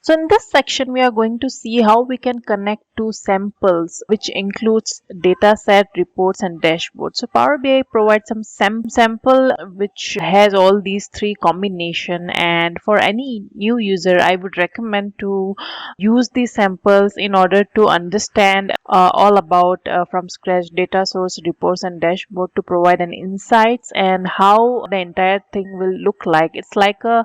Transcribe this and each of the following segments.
So in this section, we are going to see how we can connect to samples, which includes data set, reports, and dashboards. So Power BI provides some sample which has all these three combination. And for any new user, I would recommend to use these samples in order to understand all about from scratch data source, reports, and dashboard to provide an insights and how the entire thing will look like. It's like a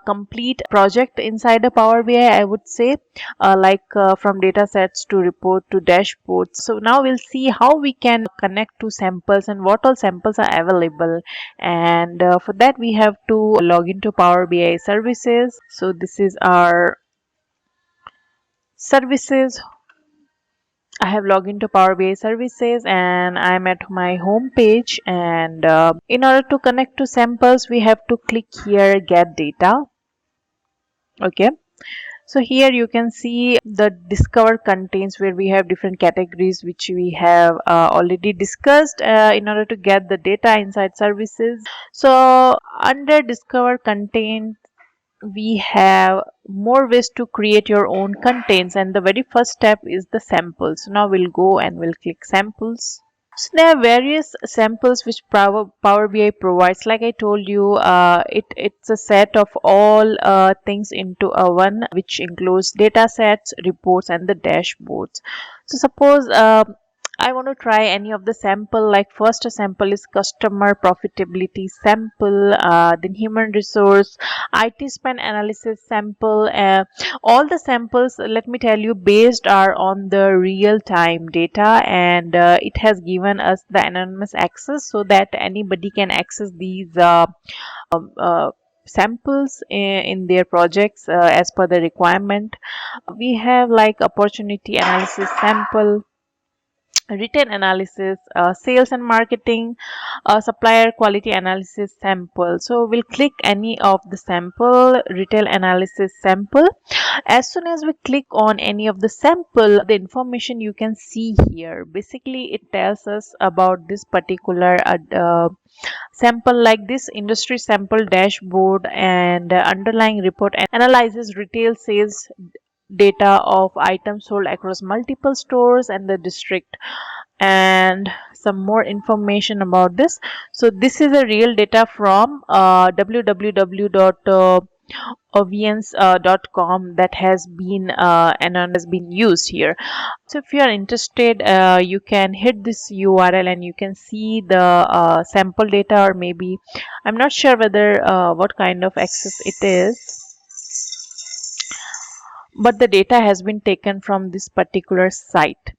complete project inside a Power BI, I would say, from data sets to report to dashboards. So now we'll see how we can connect to samples and what all samples are available. And for that, we have to log into Power BI services. So this is our services. I have logged into Power BI services and I'm at my home page. And in order to connect to samples, we have to click here, get data. Okay. So here you can see the discover contains where we have different categories which we have already discussed in order to get the data inside services. So under discover content, we have more ways to create your own contents, and the very first step is the samples. So now we'll go and we'll click samples. So there are various samples which Power BI provides. Like I told you, it's a set of all things into a one, which includes data sets, reports, and the dashboards. So suppose I want to try any of the sample. Like first sample is customer profitability sample, then human resource, IT spend analysis sample. All the samples, let me tell you, based are on the real time data, and it has given us the anonymous access so that anybody can access these um, uh, samples in their projects as per the requirement. We have like opportunity analysis sample, written analysis, sales and marketing, supplier quality analysis sample. So we'll click any of the sample, retail analysis sample. As soon as we click on any of the sample, the information you can see here, basically it tells us about this particular sample, like this industry sample dashboard, and underlying report analyzes retail sales data of items sold across multiple stores and the district, and some more information about this. So this is a real data from www.ovns.com that has been has been used here. So if you are interested, you can hit this URL and you can see the sample data, or maybe I'm not sure whether what kind of access it is, but the data has been taken from this particular site.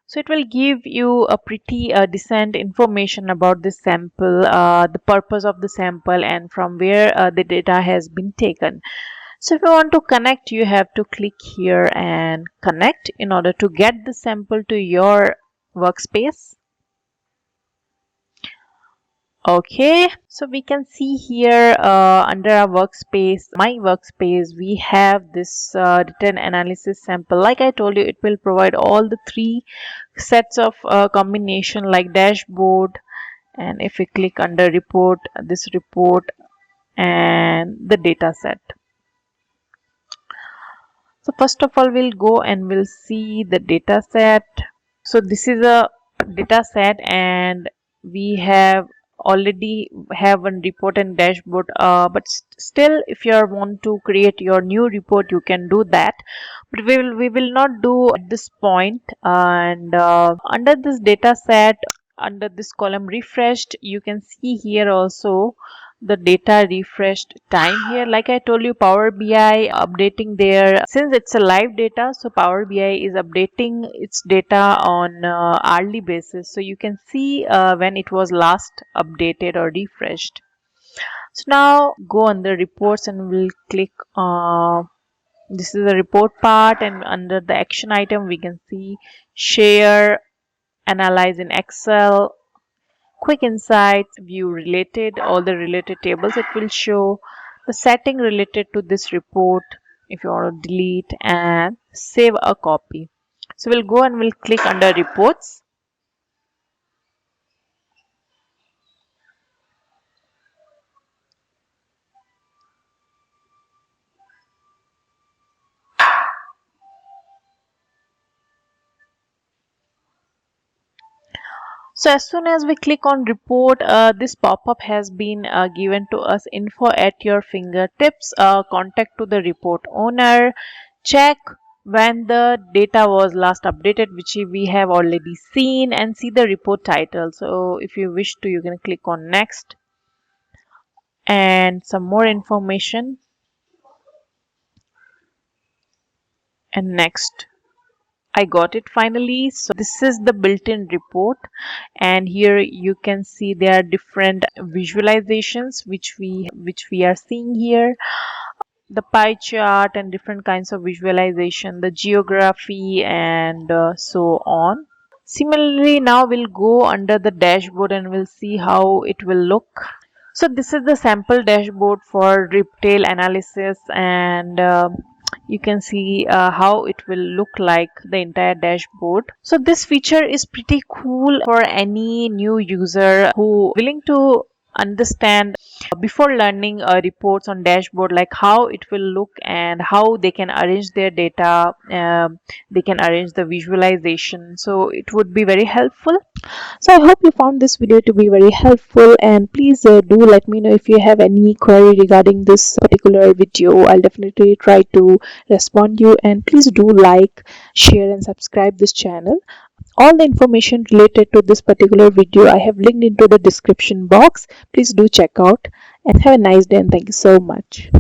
So it will give you a pretty decent information about this sample, the purpose of the sample, and from where the data has been taken. So if you want to connect, you have to click here and connect in order to get the sample to your workspace. Okay, so we can see here under our workspace, my workspace, we have this written analysis sample. Like I told you, it will provide all the three sets of combination like dashboard, and if we click under report, this report and the data set. So first of all, we'll go and we'll see the data set. So this is a data set, and we have already have one report and dashboard, but still if you want to create your new report, you can do that, but we will not do at this point. And under this data set, under this column refreshed, you can see here also the data refreshed time here. Like I told you, Power BI updating there, since it's a live data, so Power BI is updating its data on hourly basis, so you can see when it was last updated or refreshed. So now go under reports and we'll click this is the report part, and under the action item we can see share, analyze in Excel, quick insights, view related, all the related tables it will show, the setting related to this report if you want to delete, and save a copy. So we'll go and we'll click under reports. So as soon as we click on report, this pop-up has been given to us, info at your fingertips, contact to the report owner, check when the data was last updated, which we have already seen, and see the report title. So if you wish to, you can click on next and some more information and next. I got it finally. So this is the built-in report, and here you can see there are different visualizations which we are seeing here. The pie chart and different kinds of visualization, the geography, and so on. Similarly, now we'll go under the dashboard and we'll see how it will look. So this is the sample dashboard for retail analysis, and you can see how it will look like, the entire dashboard. So this feature is pretty cool for any new user who willing to understand before learning reports on dashboard, like how it will look and how they can arrange their data. They can arrange the visualization, so it would be very helpful. So I hope you found this video to be very helpful, and please do let me know if you have any query regarding this particular video. I'll definitely try to respond you, and please do like, share and subscribe this channel. All the information related to this particular video I have linked into the description box. Please do check out, and have a nice day, and thank you so much.